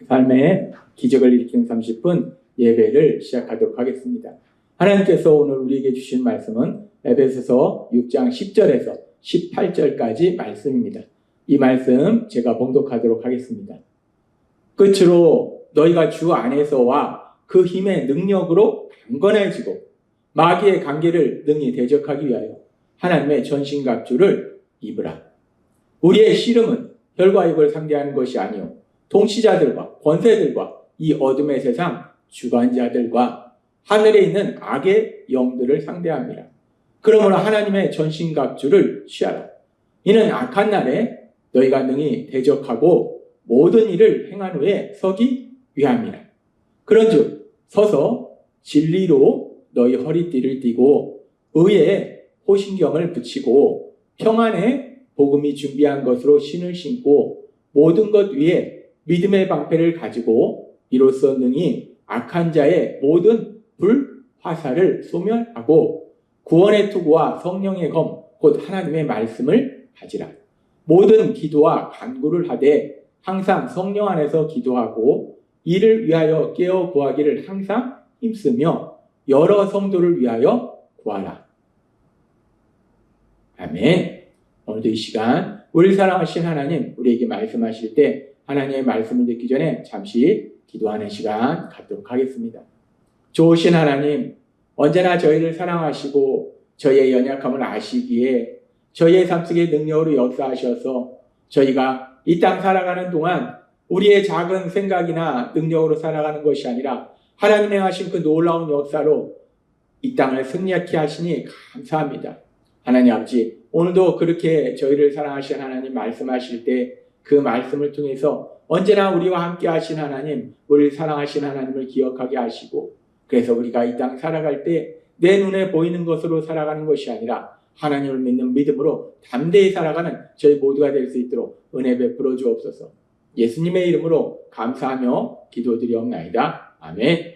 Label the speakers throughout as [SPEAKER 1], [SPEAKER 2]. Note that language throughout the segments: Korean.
[SPEAKER 1] 삶의 기적을 일으키는 30분 예배를 시작하도록 하겠습니다. 하나님께서 오늘 우리에게 주신 말씀은 에베소서 6장 10절에서 18절까지 말씀입니다. 이 말씀 제가 봉독하도록 하겠습니다. 끝으로 너희가 주 안에서와 그 힘의 능력으로 강건해지고 마귀의 관계를 능히 대적하기 위하여 하나님의 전신갑주를 입으라. 우리의 씨름은 혈과 육을 상대하는 것이 아니요 통치자들과 권세들과 이 어둠의 세상 주관자들과 하늘에 있는 악의 영들을 상대합니다. 그러므로 하나님의 전신갑주를 취하라. 이는 악한 날에 너희가 능히 대적하고 모든 일을 행한 후에 서기 위함이라. 그런즉 서서 진리로 너희 허리띠를 띠고 의에 호신경을 붙이고 평안의 복음이 준비한 것으로 신을 신고 모든 것 위에 믿음의 방패를 가지고 이로써 능히 악한 자의 모든 불화살을 소멸하고 구원의 투구와 성령의 검 곧 하나님의 말씀을 가지라. 모든 기도와 간구를 하되 항상 성령 안에서 기도하고 이를 위하여 깨어 구하기를 항상 힘쓰며 여러 성도를 위하여 구하라. 아멘. 오늘도 이 시간 우리 사랑하신 하나님 우리에게 말씀하실 때 하나님의 말씀을 듣기 전에 잠시 기도하는 시간 갖도록 하겠습니다. 좋으신 하나님, 언제나 저희를 사랑하시고 저희의 연약함을 아시기에 저희의 삶 속에 능력으로 역사하셔서 저희가 이 땅 살아가는 동안 우리의 작은 생각이나 능력으로 살아가는 것이 아니라 하나님이 하신 그 놀라운 역사로 이 땅을 승리하게 하시니 감사합니다. 하나님 아버지, 오늘도 그렇게 저희를 사랑하신 하나님 말씀하실 때 그 말씀을 통해서 언제나 우리와 함께 하신 하나님, 우리를 사랑하신 하나님을 기억하게 하시고 그래서 우리가 이 땅 살아갈 때 내 눈에 보이는 것으로 살아가는 것이 아니라 하나님을 믿는 믿음으로 담대히 살아가는 저희 모두가 될 수 있도록 은혜 베풀어 주옵소서. 예수님의 이름으로 감사하며 기도드리옵나이다. 아멘.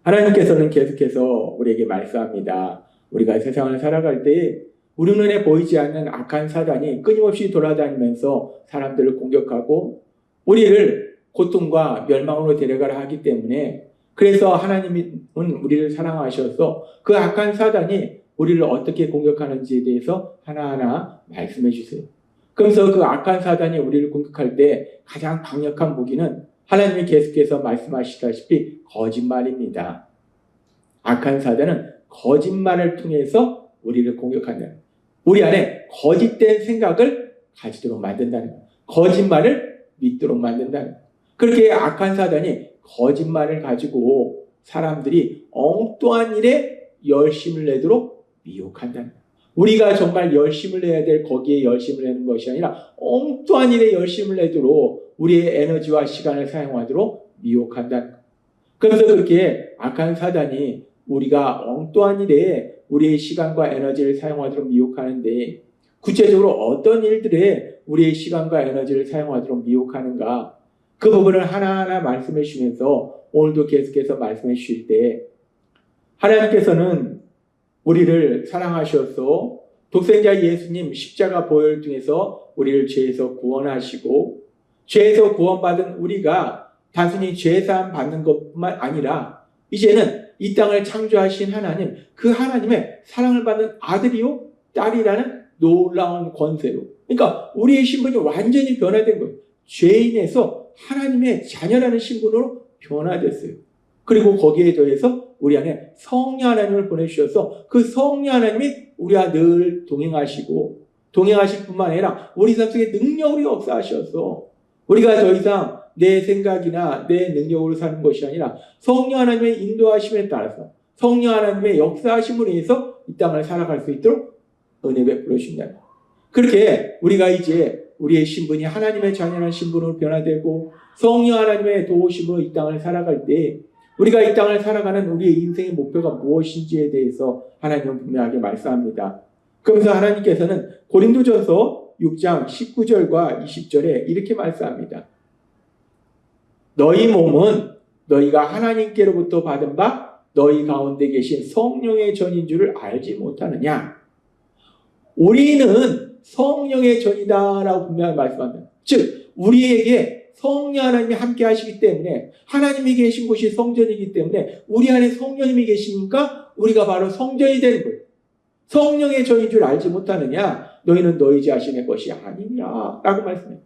[SPEAKER 1] 하나님께서는 계속해서 우리에게 말씀합니다. 우리가 세상을 살아갈 때 우리 눈에 보이지 않는 악한 사단이 끊임없이 돌아다니면서 사람들을 공격하고 우리를 고통과 멸망으로 데려가려 하기 때문에 그래서 하나님은 우리를 사랑하셔서 그 악한 사단이 우리를 어떻게 공격하는지에 대해서 하나하나 말씀해 주세요. 그래서 그 악한 사단이 우리를 공격할 때 가장 강력한 무기는 하나님이 계속해서 말씀하시다시피 거짓말입니다. 악한 사단은 거짓말을 통해서 우리를 공격한다. 우리 안에 거짓된 생각을 가지도록 만든다는 거예요. 거짓말을 믿도록 만든다는 거예요. 그렇게 악한 사단이 거짓말을 가지고 사람들이 엉뚱한 일에 열심을 내도록 미혹한다는 거예요. 우리가 정말 열심을 내야 될 거기에 열심을 내는 것이 아니라 엉뚱한 일에 열심을 내도록 우리의 에너지와 시간을 사용하도록 미혹한다는 거예요. 그래서 그렇게 악한 사단이 우리가 엉뚱한 일에 우리의 시간과 에너지를 사용하도록 미혹하는데 구체적으로 어떤 일들에 우리의 시간과 에너지를 사용하도록 미혹하는가 그 부분을 하나하나 말씀해 주시면서 오늘도 계속해서 말씀해 주실 때 하나님께서는 우리를 사랑하셔서 독생자 예수님 십자가 보혈을 통해서 우리를 죄에서 구원하시고 죄에서 구원받은 우리가 단순히 죄사함 받는 것뿐만 아니라 이제는 이 땅을 창조하신 하나님, 그 하나님의 사랑을 받는 아들이요 딸이라는 놀라운 권세로 그러니까 우리의 신분이 완전히 변화된 거예요. 죄인에서 하나님의 자녀라는 신분으로 변화됐어요. 그리고 거기에 더해서 우리 안에 성령 하나님을 보내주셔서 그 성령 하나님이 우리와 늘 동행하시고 동행하실 뿐만 아니라 우리 삶 속에 능력으로 역사하셔서 우리가 더 이상 내 생각이나 내 능력으로 사는 것이 아니라 성령 하나님의 인도하심에 따라서 성령 하나님의 역사하심으로 인해서 이 땅을 살아갈 수 있도록 은혜 베풀어 주신다. 그렇게 우리가 이제 우리의 신분이 하나님의 자녀라는 신분으로 변화되고 성령 하나님의 도우심으로 이 땅을 살아갈 때 우리가 이 땅을 살아가는 우리의 인생의 목표가 무엇인지에 대해서 하나님은 분명하게 말씀합니다. 그러면서 하나님께서는 고린도전서 6장 19절과 20절에 이렇게 말씀합니다. 너희 몸은 너희가 하나님께로부터 받은 바 너희 가운데 계신 성령의 전인 줄을 알지 못하느냐. 우리는 성령의 전이다라고 분명히 말씀합니다. 즉 우리에게 성령 하나님이 함께 하시기 때문에 하나님이 계신 곳이 성전이기 때문에 우리 안에 성령님이 계시니까 우리가 바로 성전이 되는 거예요. 성령의 전인 줄 알지 못하느냐? 너희는 너희 자신의 것이 아니니라 라고 말씀해요.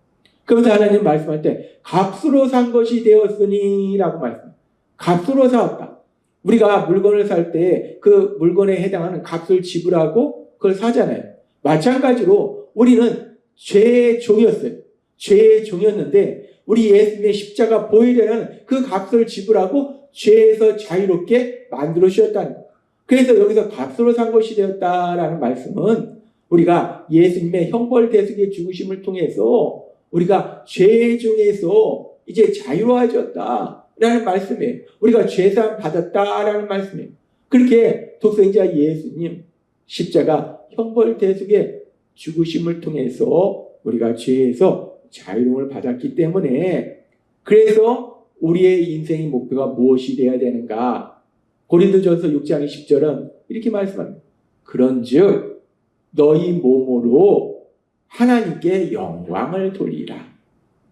[SPEAKER 1] 그러면서 하나님 말씀할 때 값으로 산 것이 되었으니 라고 말씀해요. 값으로 사왔다. 우리가 물건을 살 때 그 물건에 해당하는 값을 지불하고 그걸 사잖아요. 마찬가지로 우리는 죄의 종이었어요. 죄의 종이었는데 우리 예수님의 십자가 보혈이라는 그 값을 지불하고 죄에서 자유롭게 만들어 주셨다는 거예요. 그래서 여기서 값으로 산 것이 되었다라는 말씀은 우리가 예수님의 형벌 대속의 죽으심을 통해서 우리가 죄의 종에서 이제 자유로워졌다라는 말씀이에요. 우리가 죄사함 받았다라는 말씀이에요. 그렇게 독생자 예수님 십자가 형벌 대속의 죽으심을 통해서 우리가 죄에서 자유로움을 받았기 때문에 그래서 우리의 인생의 목표가 무엇이 되어야 되는가? 고린도전서 6장 20절은 이렇게 말씀합니다. 그런즉 너희 몸으로 하나님께 영광을 돌리라.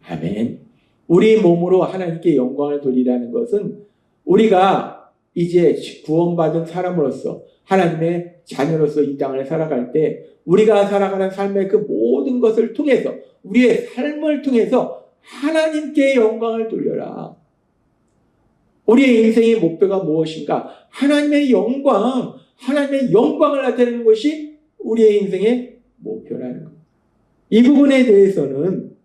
[SPEAKER 1] 아멘. 우리 몸으로 하나님께 영광을 돌리라는 것은 우리가 이제 구원받은 사람으로서 하나님의 자녀로서 이 땅을 살아갈 때 우리가 살아가는 삶의 그 모든 것을 통해서 우리의 삶을 통해서 하나님께 영광을 돌려라. 우리의 인생의 목표가 무엇인가? 하나님의 영광을 나타내는 것이 우리의 인생의 목표라는 것. 이 부분에 대해서는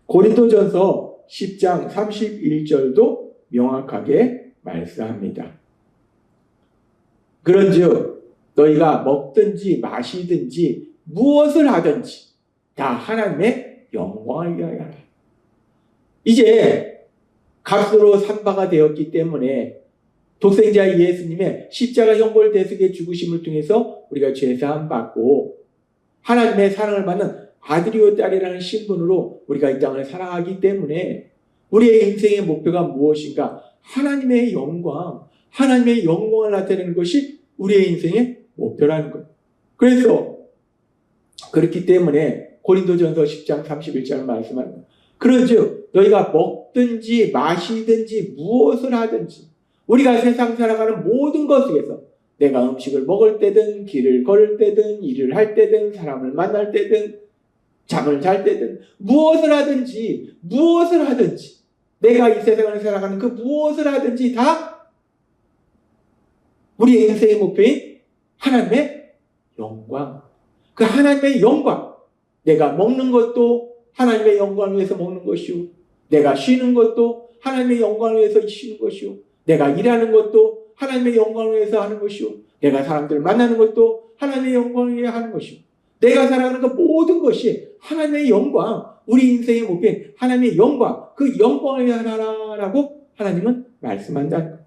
[SPEAKER 1] 고린도전서 10장 31절도 명확하게 말씀합니다. 그런즉 너희가 먹든지 마시든지 무엇을 하든지 다 하나님의 영광을 위하여 하라. 이제 값으로 산 바가 되었기 때문에 독생자 예수님의 십자가 형벌 대속의 죽으심을 통해서 우리가 죄사함 받고 하나님의 사랑을 받는 아들이요 딸이라는 신분으로 우리가 이 땅을 살아가기 때문에 우리의 인생의 목표가 무엇인가? 하나님의 영광을 나타내는 것이 우리의 인생의 목표라는 것. 그래서 그렇기 때문에 고린도전서 10장 31절을 말씀합니다. 그런즉 너희가 먹든지 마시든지 무엇을 하든지 우리가 세상 살아가는 모든 것에서 내가 음식을 먹을 때든 길을 걸을 때든 일을 할 때든 사람을 만날 때든 잠을 잘 때든 무엇을 하든지 내가 이 세상을 살아가는 그 무엇을 하든지 다 우리의 인생의 목표인 하나님의 영광. 그 하나님의 영광. 내가 먹는 것도 하나님의 영광을 위해서 먹는 것이요. 내가 쉬는 것도 하나님의 영광을 위해서 쉬는 것이요. 내가 일하는 것도 하나님의 영광을 위해서 하는 것이요. 내가 사람들을 만나는 것도 하나님의 영광을 위해 하는 것이요. 내가 살아가는 그 모든 것이 하나님의 영광, 우리 인생의 목표인 하나님의 영광, 그 영광을 위해 하라라고 하나님은 말씀한다는 거예요.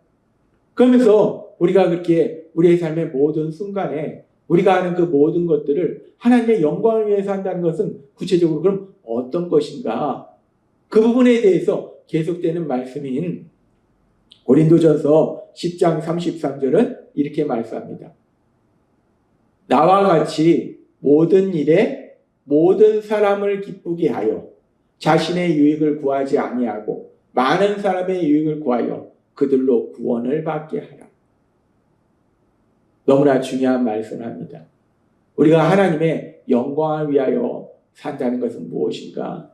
[SPEAKER 1] 그러면서 우리가 그렇게 우리의 삶의 모든 순간에 우리가 하는 그 모든 것들을 하나님의 영광을 위해서 한다는 것은 구체적으로 그럼 어떤 것인가? 그 부분에 대해서 계속되는 말씀인 고린도전서 10장 33절은 이렇게 말씀합니다. 나와 같이 모든 일에 모든 사람을 기쁘게 하여 자신의 유익을 구하지 아니하고 많은 사람의 유익을 구하여 그들로 구원을 받게 하라. 너무나 중요한 말씀을 합니다. 우리가 하나님의 영광을 위하여 산다는 것은 무엇인가?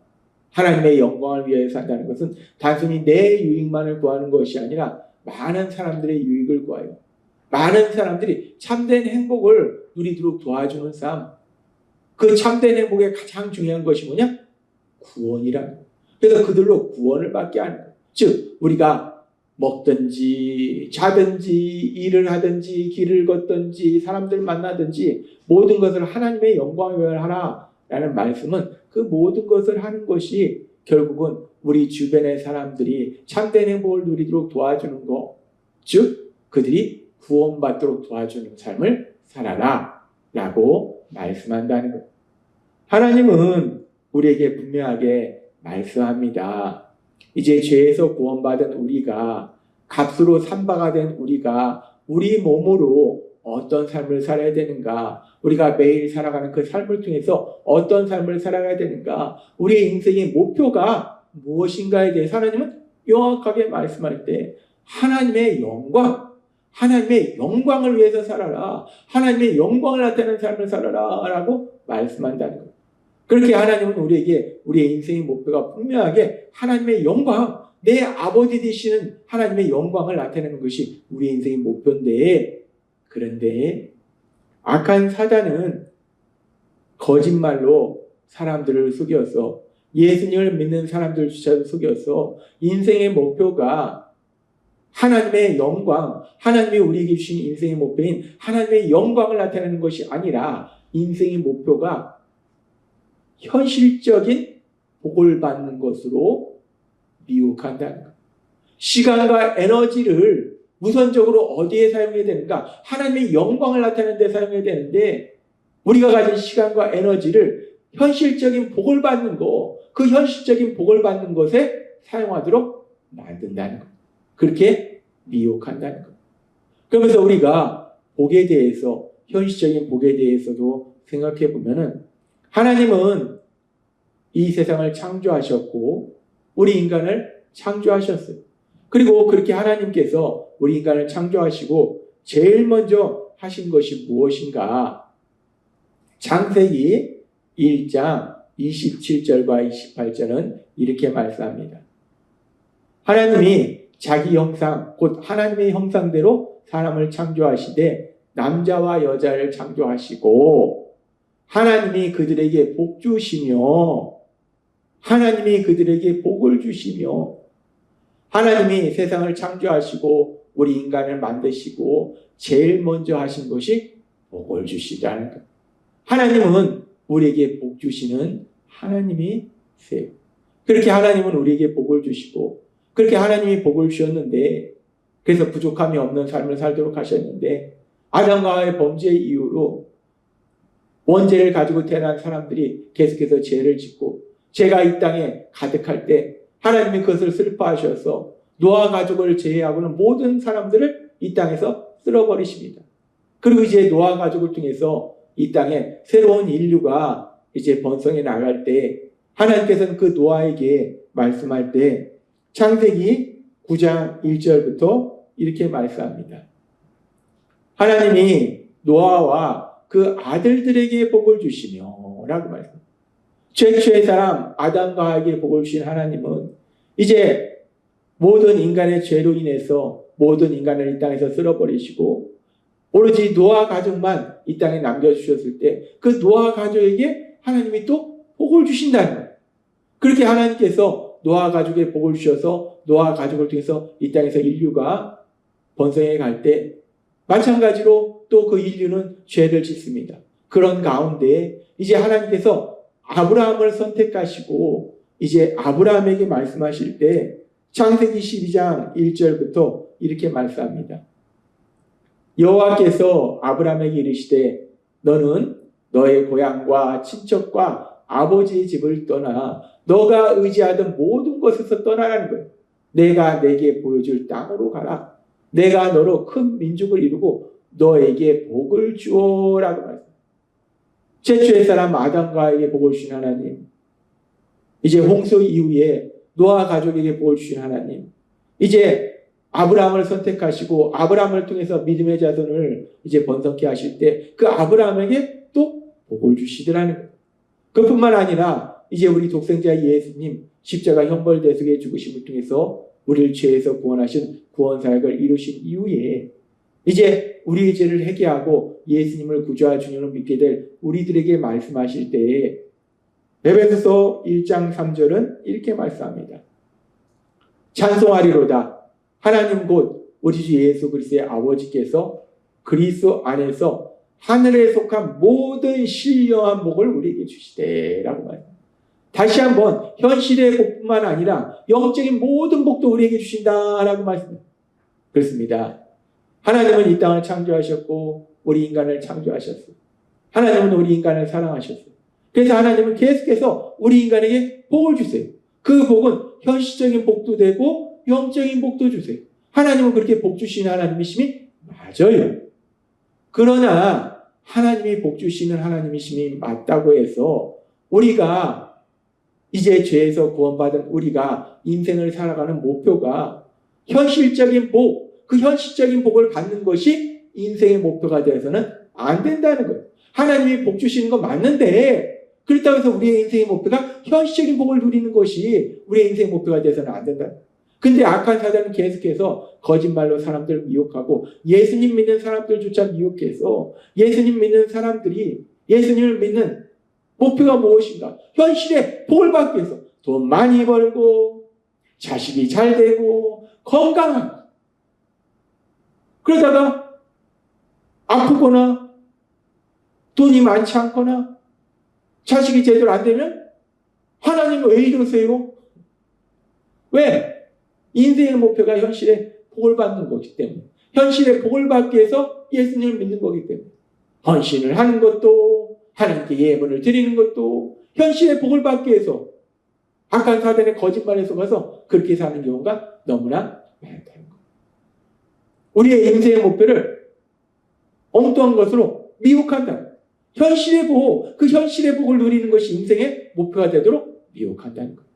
[SPEAKER 1] 하나님의 영광을 위하여 산다는 것은 단순히 내 유익만을 구하는 것이 아니라 많은 사람들의 유익을 구하여 많은 사람들이 참된 행복을 누리도록 도와주는 삶. 그 참된 행복의 가장 중요한 것이 뭐냐? 구원이라는 거예요. 그래서 그들로 구원을 받게 하는 거예요. 즉 우리가 먹든지 자든지 일을 하든지 길을 걷든지 사람들 만나든지 모든 것을 하나님의 영광을 위하여 하라라는 말씀은 그 모든 것을 하는 것이 결국은 우리 주변의 사람들이 참된 행복을 누리도록 도와주는 것, 즉 그들이 구원받도록 도와주는 삶을 살아라 라고 말씀한다는 것. 하나님은 우리에게 분명하게 말씀합니다. 이제 죄에서 구원받은 우리가 값으로 산 바가 된 우리가 우리 몸으로 어떤 삶을 살아야 되는가? 우리가 매일 살아가는 그 삶을 통해서 어떤 삶을 살아가야 되는가? 우리의 인생의 목표가 무엇인가에 대해서 하나님은 명확하게 말씀할 때 하나님의 영광을 위해서 살아라. 하나님의 영광을 나타내는 삶을 살아라. 라고 말씀한다는 거예요. 그렇게 하나님은 우리에게 우리의 인생의 목표가 분명하게 하나님의 영광, 내 아버지 되시는 하나님의 영광을 나타내는 것이 우리의 인생의 목표인데, 그런데 악한 사단은 거짓말로 사람들을 속여서 예수님을 믿는 사람들조차도 속여서 인생의 목표가 하나님의 영광, 하나님이 우리에게 주신 인생의 목표인 하나님의 영광을 나타내는 것이 아니라 인생의 목표가 현실적인 복을 받는 것으로 미혹한다는 것. 시간과 에너지를 우선적으로 어디에 사용해야 되는가? 하나님의 영광을 나타내는 데 사용해야 되는데 우리가 가진 시간과 에너지를 현실적인 복을 받는 것, 그 현실적인 복을 받는 것에 사용하도록 만든다는 것. 그렇게 미혹한다는 것. 그러면서 우리가 복에 대해서, 현실적인 복에 대해서도 생각해 보면은 하나님은 이 세상을 창조하셨고 우리 인간을 창조하셨어요. 그리고 그렇게 하나님께서 우리 인간을 창조하시고 제일 먼저 하신 것이 무엇인가? 창세기 1장 27절과 28절은 이렇게 말씀합니다. 하나님이 자기 형상, 곧 하나님의 형상대로 사람을 창조하시되 남자와 여자를 창조하시고 하나님이 그들에게 복 주시며 하나님이 그들에게 복을 주시며 하나님이 세상을 창조하시고 우리 인간을 만드시고 제일 먼저 하신 것이 복을 주시라는 것. 하나님은 우리에게 복 주시는 하나님이세요. 그렇게 하나님은 우리에게 복을 주시고 그렇게 하나님이 복을 주셨는데 그래서 부족함이 없는 삶을 살도록 하셨는데 아담과 하와의 범죄 이후로 원죄를 가지고 태어난 사람들이 계속해서 죄를 짓고 죄가 이 땅에 가득할 때 하나님이 그것을 슬퍼하셔서 노아 가족을 제외하고는 모든 사람들을 이 땅에서 쓸어버리십니다. 그리고 이제 노아 가족을 통해서 이 땅에 새로운 인류가 이제 번성해 나갈 때 하나님께서는 그 노아에게 말씀할 때 창세기 9장 1절부터 이렇게 말씀합니다. 하나님이 노아와 그 아들들에게 복을 주시며 라고 말씀합니다. 최초의 사람 아담과 하와에게 복을 주신 하나님은 이제 모든 인간의 죄로 인해서 모든 인간을 이 땅에서 쓸어버리시고 오로지 노아 가족만 이 땅에 남겨주셨을 때 그 노아 가족에게 하나님이 또 복을 주신다는 거예요. 그렇게 하나님께서 노아 가족에 복을 주셔서 노아 가족을 통해서 이 땅에서 인류가 번성해 갈 때 마찬가지로 또 그 인류는 죄를 짓습니다. 그런 가운데 이제 하나님께서 아브라함을 선택하시고 이제 아브라함에게 말씀하실 때 창세기 12장 1절부터 이렇게 말씀합니다. 여호와께서 아브라함에게 이르시되 너는 너의 고향과 친척과 아버지의 집을 떠나 너가 의지하던 모든 곳에서 떠나라는 거예요. 내가 내게 보여줄 땅으로 가라. 내가 너로 큰 민족을 이루고 너에게 복을 주어라고 말합니다. 최초의 사람 아담과에게 복을 주신 하나님, 이제 홍수 이후에 노아 가족에게 복을 주신 하나님, 이제 아브라함을 선택하시고 아브라함을 통해서 믿음의 자손을 이제 번성케 하실 때 그 아브라함에게 또 복을 주시더라는 거예요. 그뿐만 아니라 이제 우리 독생자 예수님 십자가 형벌대속의 죽으심을 통해서 우리를 죄에서 구원하신 구원사역을 이루신 이후에 이제 우리의 죄를 회개하고 예수님을 구주와 주님으로 믿게 될 우리들에게 말씀하실 때에 에베소서 1장 3절은 이렇게 말씀합니다. 찬송하리로다. 하나님 곧 우리 주 예수 그리스도의 아버지께서 그리스도 안에서 하늘에 속한 모든 신령한 복을 우리에게 주시되라고 말합니다. 다시 한번 현실의 복뿐만 아니라 영적인 모든 복도 우리에게 주신다라고 말씀합니다. 그렇습니다. 하나님은 이 땅을 창조하셨고 우리 인간을 창조하셨어요. 하나님은 우리 인간을 사랑하셨어요. 그래서 하나님은 계속해서 우리 인간에게 복을 주세요. 그 복은 현실적인 복도 되고 영적인 복도 주세요. 하나님은 그렇게 복 주시는 하나님이심이 맞아요. 그러나 하나님이 복 주시는 하나님이심이 맞다고 해서 우리가 이제 죄에서 구원받은 우리가 인생을 살아가는 목표가 현실적인 복, 그 현실적인 복을 받는 것이 인생의 목표가 되어서는 안 된다는 거예요. 하나님이 복 주시는 건 맞는데 그렇다고 해서 우리의 인생의 목표가 현실적인 복을 누리는 것이 우리의 인생의 목표가 되어서는 안 된다. 근데 악한 사단은 계속해서 거짓말로 사람들을 미혹하고 예수님 믿는 사람들조차 미혹해서 예수님 믿는 사람들이 예수님을 믿는 목표가 무엇인가? 현실에 복을 받기 위해서 돈 많이 벌고 자식이 잘 되고 건강하고 그러다가 아프거나 돈이 많지 않거나 자식이 제대로 안 되면 하나님 왜 이러세요? 왜? 인생의 목표가 현실에 복을 받는 거기 때문에 현실에 복을 받기 위해서 예수님을 믿는 거기 때문에 헌신을 하는 것도 하나님께 예물을 드리는 것도 현실에 복을 받기 위해서 악한 사단의 거짓말에 속아서 그렇게 사는 경우가 너무나 많다는 거예요. 우리의 인생의 목표를 엉뚱한 것으로 미혹한다. 현실의 복, 그 현실의 복을 누리는 것이 인생의 목표가 되도록 미혹한다는 거예요.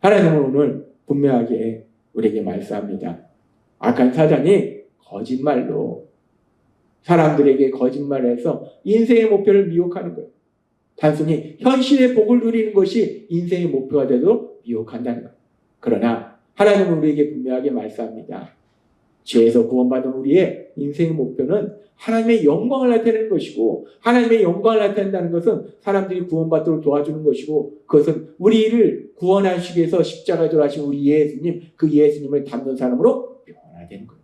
[SPEAKER 1] 하나님은 오늘 분명하게 우리에게 말씀합니다. 악한 사단이 거짓말로 사람들에게 거짓말을 해서 인생의 목표를 미혹하는 거예요. 단순히 현실의 복을 누리는 것이 인생의 목표가 되도록 미혹한다는 거예요. 그러나 하나님은 우리에게 분명하게 말씀합니다. 죄에서 구원받은 우리의 인생의 목표는 하나님의 영광을 나타내는 것이고 하나님의 영광을 나타낸다는 것은 사람들이 구원받도록 도와주는 것이고 그것은 우리를 구원하시기 위해서 십자가에 돌아가신 우리 예수님, 그 예수님을 닮는 사람으로 변화되는 거예요.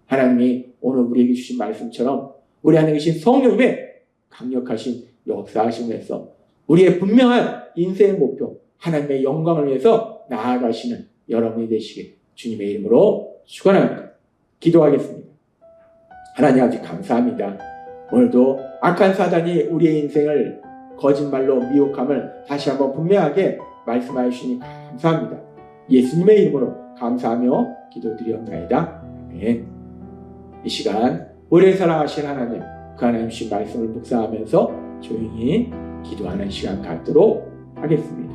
[SPEAKER 1] 하나님이 오늘 우리에게 주신 말씀처럼 우리 안에 계신 성령님의 강력하신 역사하심에서 우리의 분명한 인생의 목표, 하나님의 영광을 위해서 나아가시는 여러분이 되시길 주님의 이름으로 축원합니다. 기도하겠습니다. 하나님 아버지 감사합니다. 오늘도 악한 사단이 우리의 인생을 거짓말로 미혹함을 다시 한번 분명하게 말씀하여 주시니 감사합니다. 예수님의 이름으로 감사하며 기도드리옵나이다. 아멘. 이 시간 우리를 사랑하신 하나님, 그 하나님 주신 말씀을 묵상하면서 조용히 기도하는 시간 갖도록 하겠습니다.